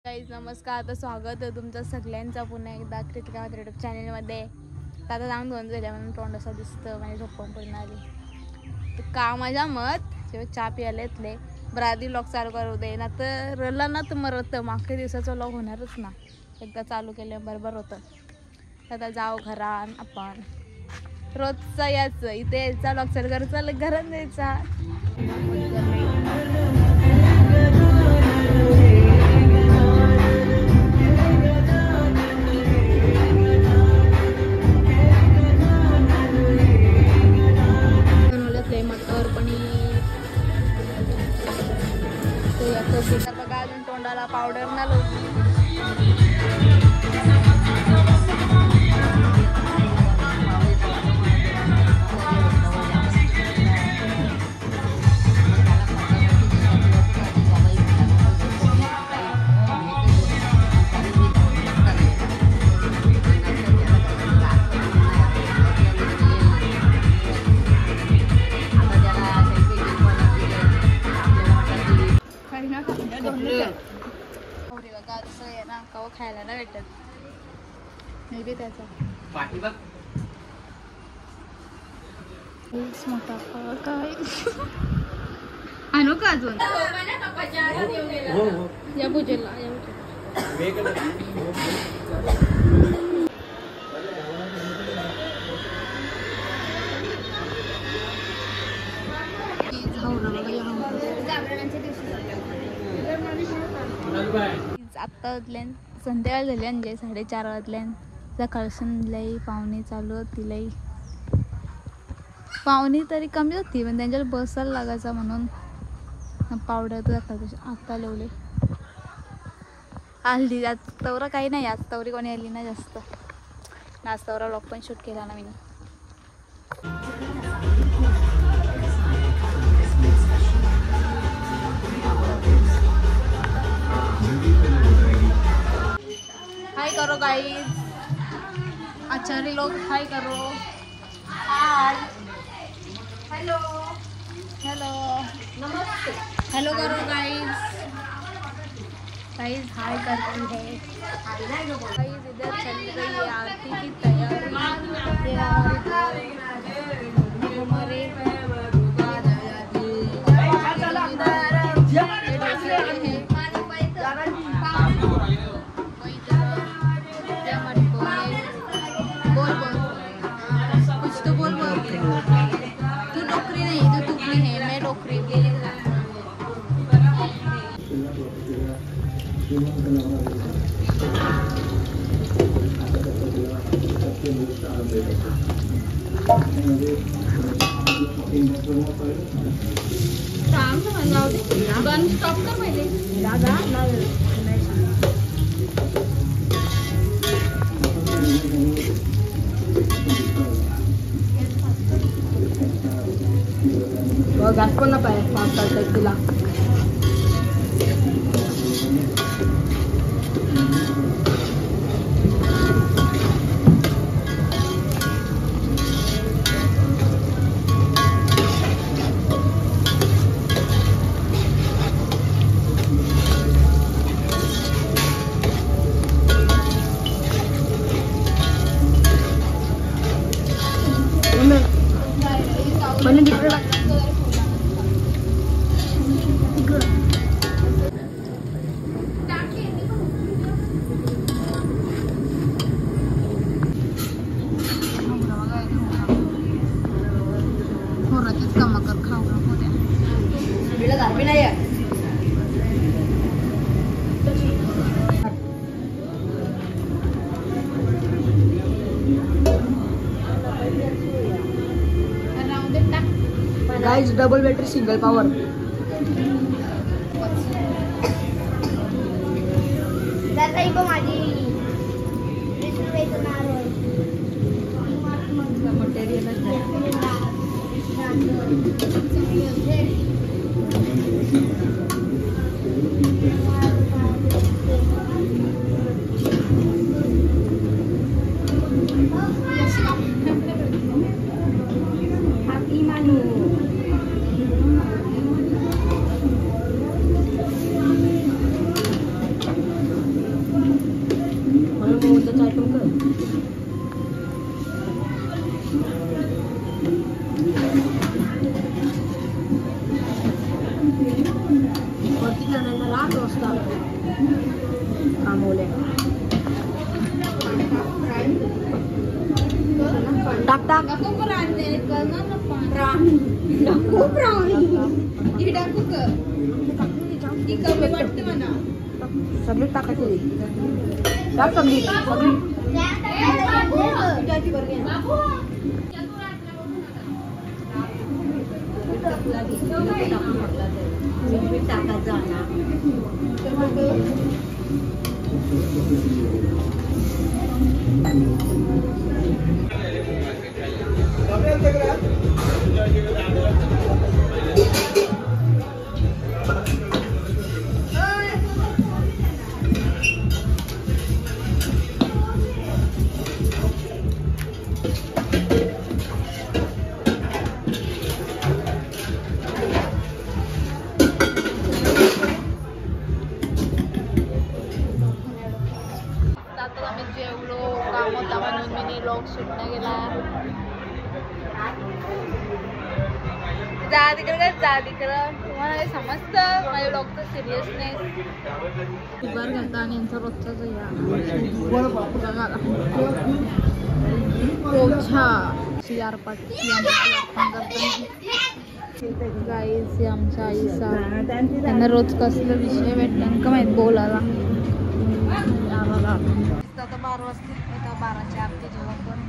Guys नमस्कार, आता स्वागत आहे तुमचं सगळ्यांचा पुन्हा एकदा कृतिका युट्यूब चॅनलमध्ये. तर आता जाऊन दोन झाल्या म्हणून तोंड असं दिसतं माझी झोपून पूर्ण आली. तर का माझ्या मत जेव्हा चहा प्यायला येतले बरं आधी व्लॉग चालू करू दे ना, तर रडला ना तर मरत मागच्या दिवसाचं व्लॉग होणारच ना. एकदा चालू केलं बरोबर होतं. आता जाऊ घरात आपण रोजचा यायचं इथे यायचा व्लॉग चालू करायचा घरात जायचा. मटर पनीर ते बघा अजून तोंडाला पावडर ना खायला ना भेटत मे बी त्याचा मोठा काय आणू का अजून या पूजेला आत्ता संध्याकाळ झाली म्हणजे 4:30 वाजल्यान. सकाळसून लई पाहुणे चालू होती. लई पाहुणे तरी कमी होती पण त्यांच्याला बसायला लागायचा म्हणून पावडर तर आत्ता लावले हल्ली. आज तवरा काही नाही, आज तवरी कोणी आली ना जास्त. आज तवरा व्लॉग पण शूट केला ना मी. हाय करो गाइस, आचार्य लोग हाय करो. हाय हेलो हेलो नमस्ते हेलो करो गाइस. गाइस हाय करती है. गाइस इधर चल रही है आरती की तैयारी. हमारे गॅस पण ना पाहिजे पावसाळ्यात तिला. Guys double battery single power. टाक सगळी टाकायची टाक सगळी जा तिकडं तुम्हाला काही समजतं माझ्या ब्लॉगचं सिरियसनेस शुगर घेता आणि यांचा रोजचाच गाईस आमच्या आईचा त्यांना रोज कसलं विषय भेटला का माहित बोलायला आता 12 वाजता येतं 12च्या आरती जेव्हा पण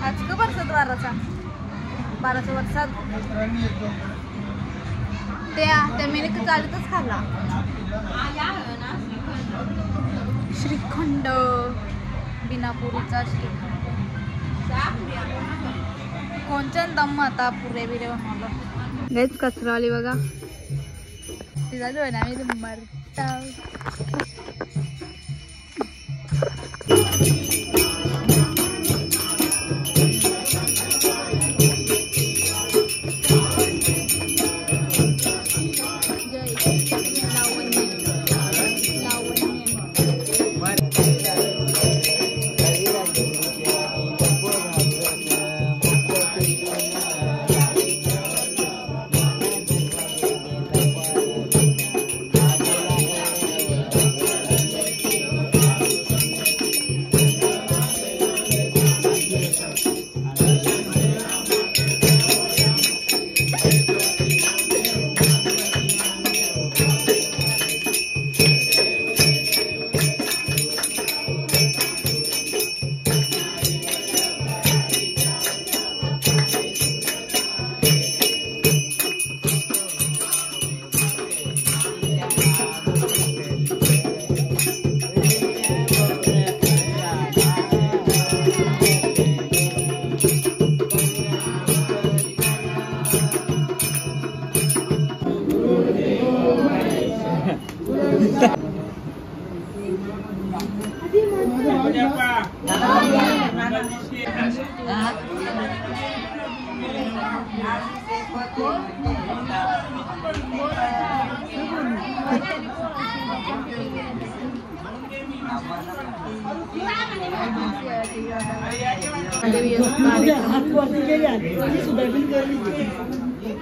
आज का बरसत 12चा वर्षात त्या मी चालतच खाल्ला श्रीखंड बिनापुरीचा श्रीखंड कोणच्या दम आता पुरे बिरे बनवलं हेच कचरा आली बघा ती झाली आहे ना आम्ही मरता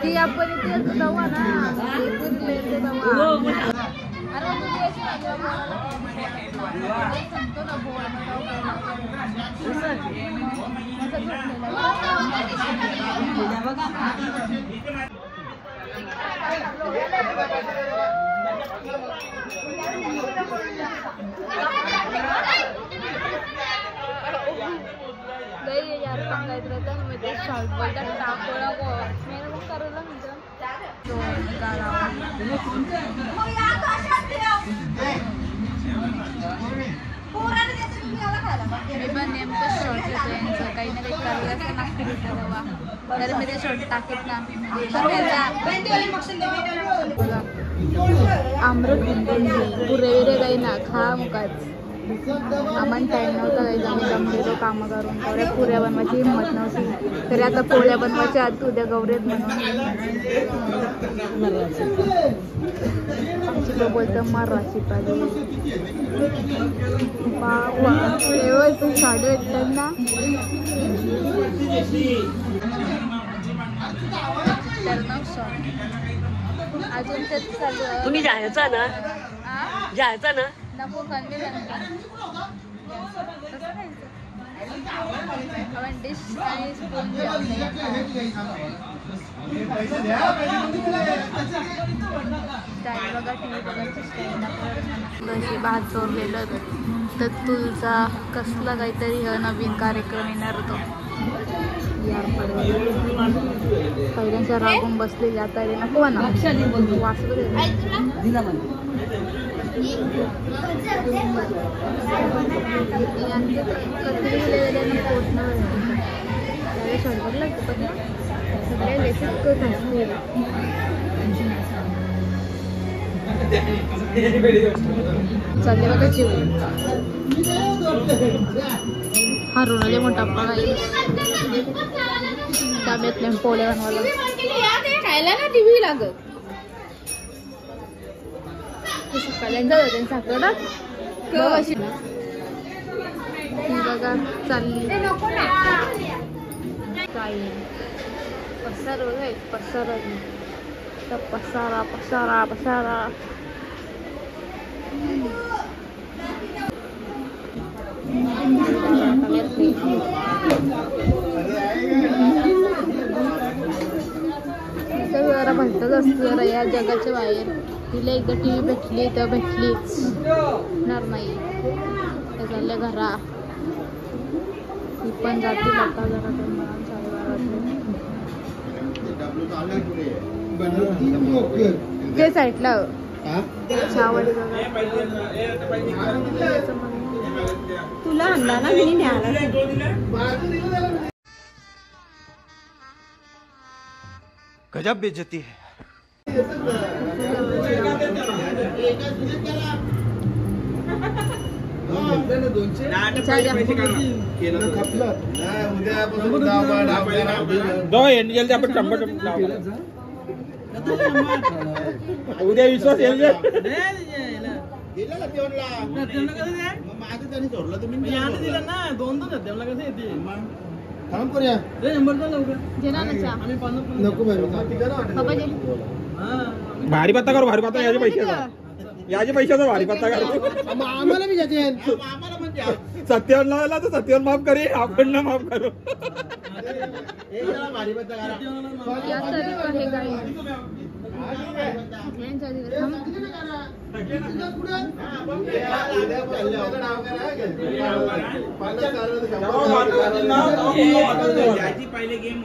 ती आपण इथे जाऊया ना गई यार पंगा रहता मैं तो शॉर्ट बोलता टाकोड़ा को मैंने वो कर रहा मुझे तो निकाला वो यार तो शांति मी पण नेमकं शॉर्ट येतो यांचं काही ना काही करायला असं नागपूर होतं तर मी ते शॉर्ट टाकत ना आमरट पुरे विरे काही ना खा मुकाच आम्हाला टाईम नव्हता जायचं, आम्ही जमलेलो कामं करून. गौऱ्या पुऱ्या बनवायची हिंमत नव्हती, तरी आता पोळ्या बनवायच्या आत उद्या गौऱ्यात म्हणून आमची तो बोलतं मराठी पाहिजे. बाबा तू साडे भेटतात ना. अजून तेच चालू आहे. तुम्ही जायचा ना, जायचा ना. नको कन्व्हिनियंट आपण डिश आणि स्पून स्टाईल बघा, टी व्ही बघायची स्टाईल. भात चोरलेलं तर तुलचा कसला काहीतरी नवीन कार्यक्रम येणार होतो. पहिल्यांच्या रागून बसलेली आता नको ना वाचलं चालले बघा जीव. हा रोणाले मोठा ताब्यात नाही पोळ्या बनवायला खायला ना टीव्ही लागत. सकाळ्यांचा होते साखरडात अशी बघा चालली काय पसार बघा पसारा पसारा पसारा पसारा. जरा म्हणतच असतं जरा या जगाच्या बाहेर. तिला एकदा टी व्ही भेटली तर भेटलीच नाही. त्या चालल्या घरा ती पण जातील आता जरा ते साईडला चहावाली तुला आणला ना मी न्यायला. गजब बेइज्जती है. उद्या विश्वास येईल. भारी पत्ता करू, भारी पत्ता याचे पैशाचा, याचे पैशाचा भारी पत्ता करू. आम्हाला बी जाते सत्यावर लावला तर सत्यावर माफ करे, आपण ना माफ करू. भारी पत्ता पहिले गेम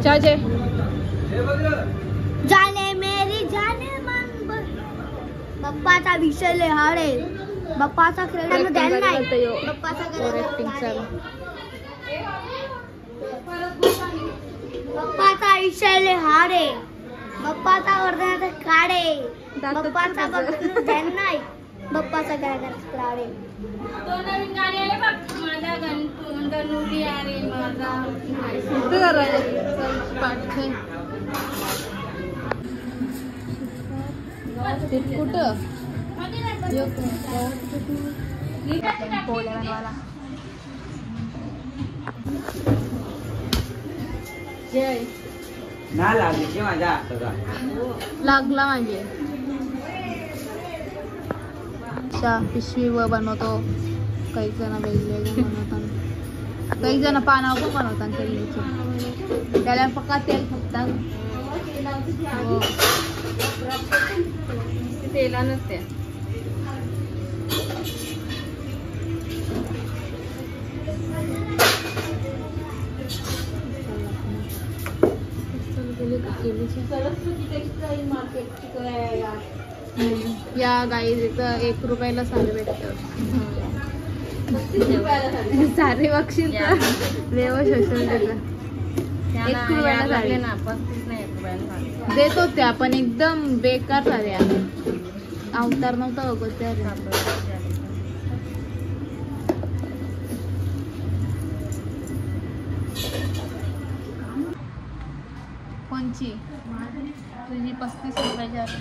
चाचे जाने मेरी जाने मन बाप्पाचा विषय लय हाड आहे. बाप्पाचा खेळ द्यायला नाही. बाप्पाचा विषय लय हाड आहे. बाप्पाचा वर्धनाचा काढ आहे. बाप्पाचा द्यायला नाही. बाप्पाचा गाण्याचा काढ आहे. तो नवीन गाणी आले बघ. माझा गणपती आले माझा कुठं पोळ्या बनवायला लागला म्हणजे पिशवी व बनवतो. काही जण वेगवेगळे बनवतात, काही जण पानावर पण बनवतात तेलाची. त्याला फक्त तेल फुकतात. तेला नसते. या गाई इथं 1 रुपयाला सारे भेटतं. सारे बक्षीस देव शोषण देतं. 1 रुपयाला साडी देत होत्या पण एकदम बेकार साड्या. अवतार नव्हता बघत त्या. कोणची तुझी 35 रुपयाची आली.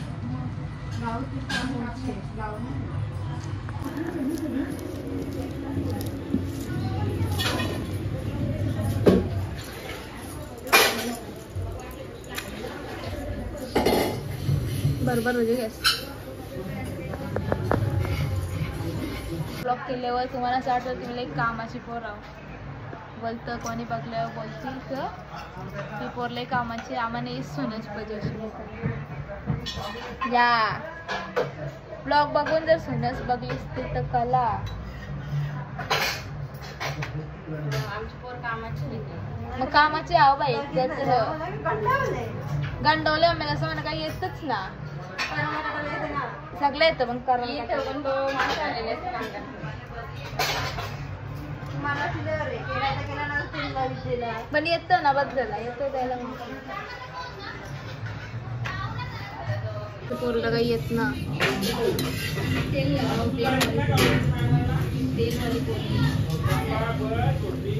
बरोबर म्हणजे गॅस ब्लॉक केल्यावर तुम्हाला असं वाटतं तुम्ही एक कामाची पोर आहो बोलतं. कोणी बघल्यावर बोलतील तर ती पोरले कामाची आम्हाला सुनच पाहिजे. या ब्लॉग बघून जर सुनच बघलीस तर कला मग कामाची आहो बाई. गंडवले आम्हाला असं म्हणा काही येतच ना. सगळं येतं मग पण येतं ना बदला येतो त्याला पोरला काही येत ना.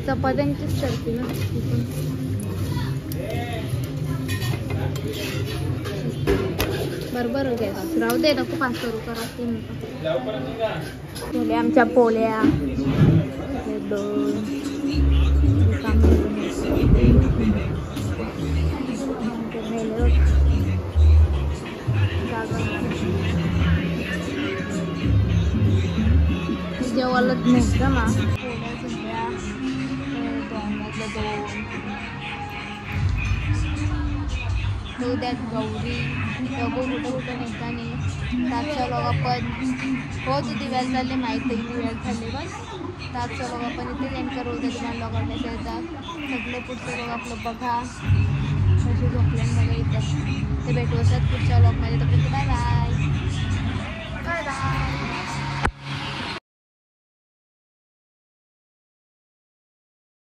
चपात्यांचीच चढती ना. बरोबर गॅस राहू दे नको 500 रुपये राहते. आमच्या पोल्या 2 जेवायलाच नसतं ना. उद्यात गौरी बघू कुठं कुठं नेता नाही. त्याच्या लोक आपण हो तू दिव्याला चालले माहीत आहे दिव्याला चालले बस. त्याच्या लोक आपण इथे त्यांच्या उद्या तुम्हाला लोकांना येतात. सगळं पुढचं लोक आपलं बघा कशी झोपल्यान बघा येतात. ते भेटू असतात पुढच्या ब्लॉगमध्ये. तोपर्यंत बाय बाय.